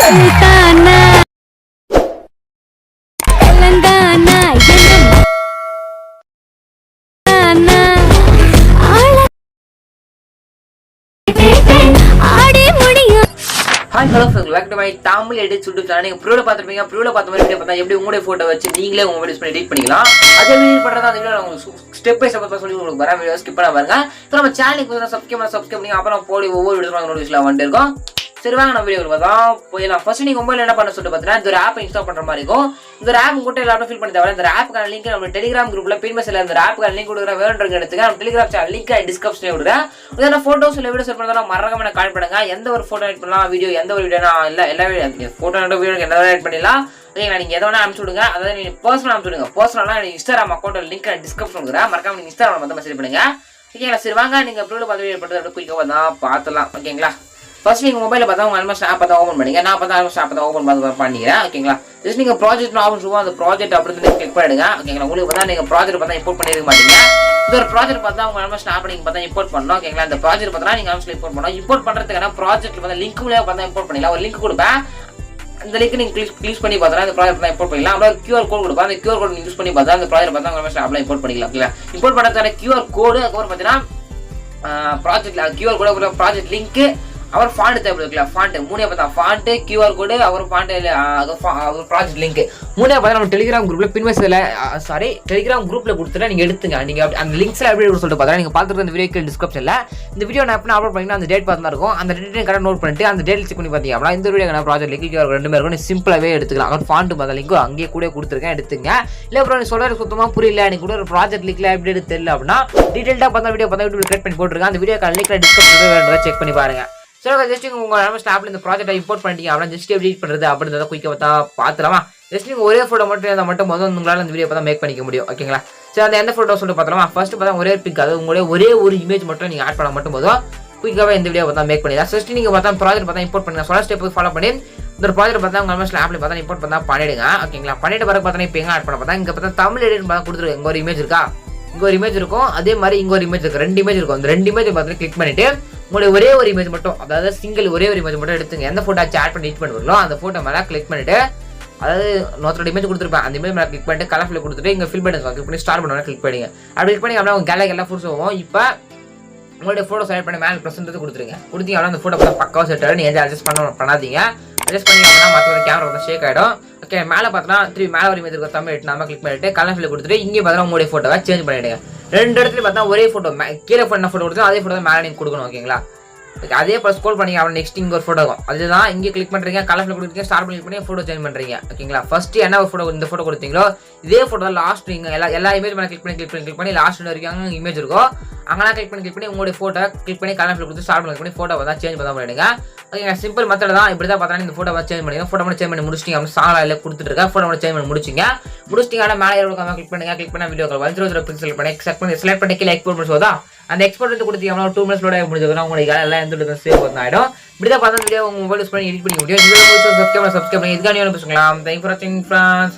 Gana Telangana Gana Hi, hello friends, welcome to my Tamil edit YouTube channel. நீங்க ப்ரோல பாத்துறீங்க. ப்ரோல பார்த்த மாதிரி video பார்த்தா எப்படி உங்களுடைய போட்டோ வச்சு நீங்களே உங்க வீடியோஸ் பண்ணி எடிட் பண்ணிக்கலாம். அதே வீடியோ பண்றதா அந்த வீடியோ உங்களுக்கு ஸ்டெப் பை ஸ்டெப் சொல்லி உங்களுக்கு வர வீடியோ ஸ்கிப் பண்ண பாருங்க. இப்போ நம்ம சேனலுக்கு சப்ஸ்கிரைப் பண்ணி அப்புறம் போடி ஒவ்வொரு வீடியோஸ் நோட்டிஃபிகேஷன் வந்துட்டே இருக்கும். சரி வாங்க நம்ம வீடியோக்கு பார்த்தோம். போயிடலாம். ஃபர்ஸ்ட் நீங்க மொபைல் என்ன பண்ண சொல்லிட்டு பார்த்தீங்கன்னா இந்த ஒரு ஆப் இன்ஸ்டால் பண்ற மாதிரி இருக்கும். இந்த ஒரு ஆப் கூட எல்லாரும் ஃபில் பண்ணி தவிர இந்த ஆப்புக்கான லிங்க் நம்ம டெலிகிராம் குரூப்ல பின் மெசேஜ்ல இந்த ஆப்புக்கான லிங்க் கொடுக்குற வேணும்ன்றங்க எடுத்துங்க. நம்ம டெலிகிராம் சேனல் லிங்க் டிஸ்கிரிப்ஷன்ல விடுறேன். இதெல்லாம் போட்டோஸ் இல்ல வீடியோஸ் பண்ணா மறக்காம எனக்கு கால் பண்ணுங்க. எந்த ஒரு போட்டோ எடிட் பண்ணலாம், வீடியோ எந்த ஒரு வீடியோனா இல்ல எல்லா வீடியோ போட்டோ வீடியோ என்ன எடிட் பண்ணிடலாம். ஓகேங்களா, நீங்க எதை வேணா அனுப்பிச்சு விடுங்க. அதாவது நீங்க பர்சனல் அனுப்பிச்சு விடுங்க. பர்சனலா இன்ஸ்டாகிராம் அக்கௌண்ட் லிங்க் டிஸ்கிரிப்ஷன் கொடுக்குறேன். மறக்காம நீங்க இன்ஸ்டாகிராம் வந்து மெசேஜ் பண்ணுங்க. ஓகேங்களா, சரி வாங்க நீங்க ப்ரோல பார்த்து வீடியோ பண்றது அப்படியே குயிக்கா தான் பார்த்துலாம். ஓகேங்களா, ஃபர்ஸ்ட் நீங்க மொபைல பார்த்தா உங்க ஆல்மோஸ்ட் ஆப் தான் ஓபன் பண்ணீங்க. நான் பார்த்தா ஆல்மோஸ்ட் ஆப் தான் ஓபன் பண்ணிக்கிறேன். ஓகேங்களா, ஜஸ்ட் நீங்க ப்ராஜெக்ட் ஆப்ஷன் இருக்கும். அந்த ப்ராஜெக்ட் அப்படின்னு கிளிக் பண்ணிடுங்க. ஓகேங்களா, உங்களுக்கு பார்த்தா நீங்க ப்ராஜெக்ட் பார்த்தா இம்போர்ட் பண்ணிருக்க மாட்டீங்க. இந்த ஒரு ப்ராஜெக்ட் பார்த்தா உங்க ஆல்மோஸ்ட் ஆப் நீங்க பார்த்தா இம்போர்ட் பண்ணணும். ஓகேங்களா, இந்த ப்ராஜெக்ட் பார்த்தா நீங்க ஆல்மோஸ்ட் இம்போர்ட் பண்ணணும். இம்போர்ட் பண்றதுக்கான ப்ராஜெக்ட்ல பார்த்தா லிங்க் மூலமா பார்த்தா இம்போர்ட் பண்ணிடலாம். ஒரு லிங்க் கொடுப்பேன். அந்த லிங்க் நீங்க கிளிக் பண்ணி பார்த்தா இந்த ப்ராஜெக்ட் தான் இம்போர்ட் பண்ணிக்கலாம். அப்புறம் QR கோட் கொடுப்பேன். அந்த QR கோட் யூஸ் பண்ணி பார்த்தா அந்த ப்ராஜெக்ட் பார்த்தா உங்க ஆப்ல இம்போர்ட் பண்ணிக்கலாம். ஓகேங்களா, இம்போர்ட் பண்றதுக்கான QR கோடு அதுக்கப்புறம் பார்த்தீங்கன்னா project QR code project link அவர் ஃபாண்ட் தேவை இருக்கலாம். ஃபாண்ட் மூணே பார்த்தா ஃபாண்ட் QR கோடு அவர் ஃபாண்ட் அவர் ப்ராஜெக்ட் லிங்க் மூணே பார்த்தா நம்ம டெலிகிராம் குரூப்ல பின் மெசேஜ்ல டெலிகிராம் குரூப்ல கொடுத்துட்டு நீங்க எடுத்துங்க. நீங்க அந்த லிங்க்ஸ்ல எப்படி சொல்லிட்டு பார்த்தா நீங்க பார்த்துட்டு இந்த வீடியோ டிஸ்கிரிப்ஷன்ல இந்த வீடியோ நான் எப்படி அப்லோட் பண்ணிங்கன்னா அந்த டேட் பார்த்து இருக்கும். அந்த டேட் கரெக்டாக நோட் பண்ணிட்டு அந்த டேட் செக் பண்ணி பார்த்தீங்க அப்படின்னா இந்த வீடியோ ப்ராஜெக்ட் லிங்க் QR ரெண்டுமே இருக்கும். நீ சிம்பிளாவே எடுத்துக்கலாம். அவர் ஃபாண்ட் பார்த்தா லிங்க் அங்கேயே கூட கொடுத்துருக்கேன், எடுத்துங்க. இல்லை அப்புறம் நீ சொல்றது சுத்தமா புரியல, எனக்கு கூட ஒரு ப்ராஜெக்ட் லிங்க்ல எப்படி எடுத்து தெரியல அப்படின்னா டீடைல்டா பார்த்தா வீடியோ கிரியேட் பண்ணி போட்டுருக்கேன். அந்த வீடியோ லிங்க்ல டிஸ்கிரிப்ஷன்ல செக் பண்ணி பாருங்க. சரி, ஜஸ்ட் உங்க ஆப்ல இந்த ப்ராஜெக்ட் இம்போர்ட் பண்ணிட்டீங்க அப்படின்னா ஜஸ்ட் எப்படி எடிட் பண்றது அப்படின்றத குயிக்கா பார்த்தா பார்த்துலாமா. ஜஸ்ட் நீங்க ஒரே போட்டோ மட்டும் இருந்தால் மட்டும் முதல்ல உங்களால இந்த வீடியோ பார்த்தா மேக் பண்ணிக்க முடியும். ஓகேங்களா, சரி அந்த எந்த போட்டோ சொல்லிட்டு பார்த்தலாமா. ஃபர்ஸ்ட் பார்த்தா ஒரே பிக், அது உங்களுடைய ஒரே ஒரு இமேஜ் மட்டும் நீங்க ஆட் பண்ண மட்டும் போதும் குயிக்காவே இந்த வீடியோ பார்த்தா மேக் பண்ணிடலாம். ஜஸ்ட் நீங்க பார்த்தா ப்ராஜெக்ட் பார்த்தா இம்போர்ட் பண்ணுங்க. சொல்ல ஸ்டெப் ஃபாலோ பண்ணி இந்த ப்ராஜெக்ட் பார்த்தா உங்க ஆப்ல பார்த்தா இம்போர்ட் பண்ணா பண்ணிடுங்க. ஓகேங்களா, பண்ணிட்டு பிறகு பார்த்தா இப்போ எங்க ஆட் பண்ண பார்த்தா இங்க பார்த்தா தமிழ் எடிட் பார்த்தா கொடுத்துருங்க. இங்க ஒரு இமேஜ் இருக்கா, இங்க ஒரு இமேஜ் இருக்கும். அதே மாதிரி இங்க ஒரு இமேஜ் இருக்கு, ரெண்டு இமேஜ் இருக்கும். அந்த ரெண்டு இமேஜ் பார்த்து கிளிக் பண்ணிட்டு உங்களுடைய ஒரே ஒரு இமேஜ் மட்டும், அதாவது சிங்கிள் ஒரே ஒரு இமேஜ் மட்டும் எடுத்துங்க. எந்த போட்டோ ஆட் பண்ணி எடிட் பண்ணுவீங்களோ அந்த போட்டோ மேலே கிளிக் பண்ணிட்டு, அதாவது நோத்தோட இமேஜ் கொடுத்துருப்பேன் அந்த இமேஜ் மேலே கிளிக் பண்ணிட்டு கலர் ஃபில் கொடுத்துட்டு இங்கே ஃபில் பட்டன் கிளிக் பண்ணி ஸ்டார்ட் பண்ணுவாங்க. கிளிக் பண்ணிங்க. அப்படி கிளிக் பண்ணி அப்படின்னா உங்க கேலரி எல்லாம் ஃபோட்டோஸ் போவோம். இப்போ உங்களுடைய ஃபோட்டோ செலக்ட் பண்ணி மேலே ப்ரெசென்ட் கொடுத்துருங்க. கொடுத்தீங்க அப்படின்னா அந்த ஃபோட்டோ பக்காவாக செட் ஆகிடும். நீங்கள் அட்ஜஸ்ட் பண்ணாதீங்க. அட்ஜஸ்ட் பண்ணி அப்படின்னா மற்ற கேமரா வந்து ஷேக் ஆகிடும். ஓகே, மேலே பார்த்தோன்னா திரும்பி மேலே ஒரு இமேஜ் இருக்கும், தமிழ் எட்டு நம்ம கிளிக் பண்ணிட்டு கலர் ஃபில் கொடுத்துட்டு இங்கே பார்த்தா உங்களுடைய ஃபோட்டோவை சேஞ்ச் பண்ணிவிடுங்க. ரெண்டு இடத்துல பார்த்தா ஒரே ஃபோட்டோ கீழே பண்ண ஃபோட்டோ கொடுத்து அதே ஃபோட்டோ மேலே நீங்கள் கொடுக்கணும். ஓகேங்களா, அதே போல ஸ்க்ரோல் பண்ணி அவன் நெக்ஸ்ட் இங்க ஒரு போட்டோ இருக்கும். அதுதான் இங்கே கிளிக் பண்றீங்க, கலர்ல கொடுத்தீங்க, ஸ்டார்ட் பண்ணி போட்டோ சேஞ்ச் பண்றீங்க. ஓகேங்களா, ஃபர்ஸ்ட் என்ன ஒரு போட்டோ இந்த போட்டோ கொடுத்தீங்களோ இதே போட்டோ லாஸ்ட் நீங்க எல்லா இமேஜ் மேல கிளிக் பண்ணி லாஸ்ட் வரைக்கும் இமேஜ் இருக்கும். அங்கெல்லாம் கிளிக் பண்ணி உங்களுடைய போட்டோ கிளிக் பண்ணி கலர்ல கொடுத்து ஸ்டார்ட் பண்ணி போட்டோ தான் சேஞ்ச் பண்ண பண்ணிடுங்க. ஓகேங்க, சிம்பிள் மெத்தட் தான். இப்படி தான் பார்த்தா இந்த போட்டோ சேஞ்ச் பண்ணிடுங்க. போட்டோ மட்டும் சேஞ்ச் பண்ணி முடிச்சிட்டீங்க அப்படின்னு சாங்ல கொடுத்துட்டு இருக்கேன். போட்டோ மட்டும் சேஞ்ச் பண்ணி முடிச்சிட்டீங்கன்னா மேலே கிளிக் பண்ணுங்க. கிளிக் பண்ண வீடியோ 100 பிக்சல் பண்ணி செலக்ட் பண்ணி கீழே எக்ஸ்போர்ட் பண்ணுவதா அந்த எக்ஸ்போர்ட் வந்து கொடுத்தீங்கன்னா 2 மினிட்ஸ் லோட் ஆகி முடிஞ்சதுன்னா உங்களுக்கு எல்லாம் எந்த சேவ் ஆகிடும். இப்படிதான் பார்த்தா வீடியோ உங்க மொபைல் யூஸ் பண்ணி எடிட் பண்ணிக்க முடியும். சப்ஸ்கிரைப் பண்ணி இதுக்கான பேசுங்களா. தேங்க்யூ ஃபார் வாட்சிங் ஃப்ரெண்ட்ஸ்.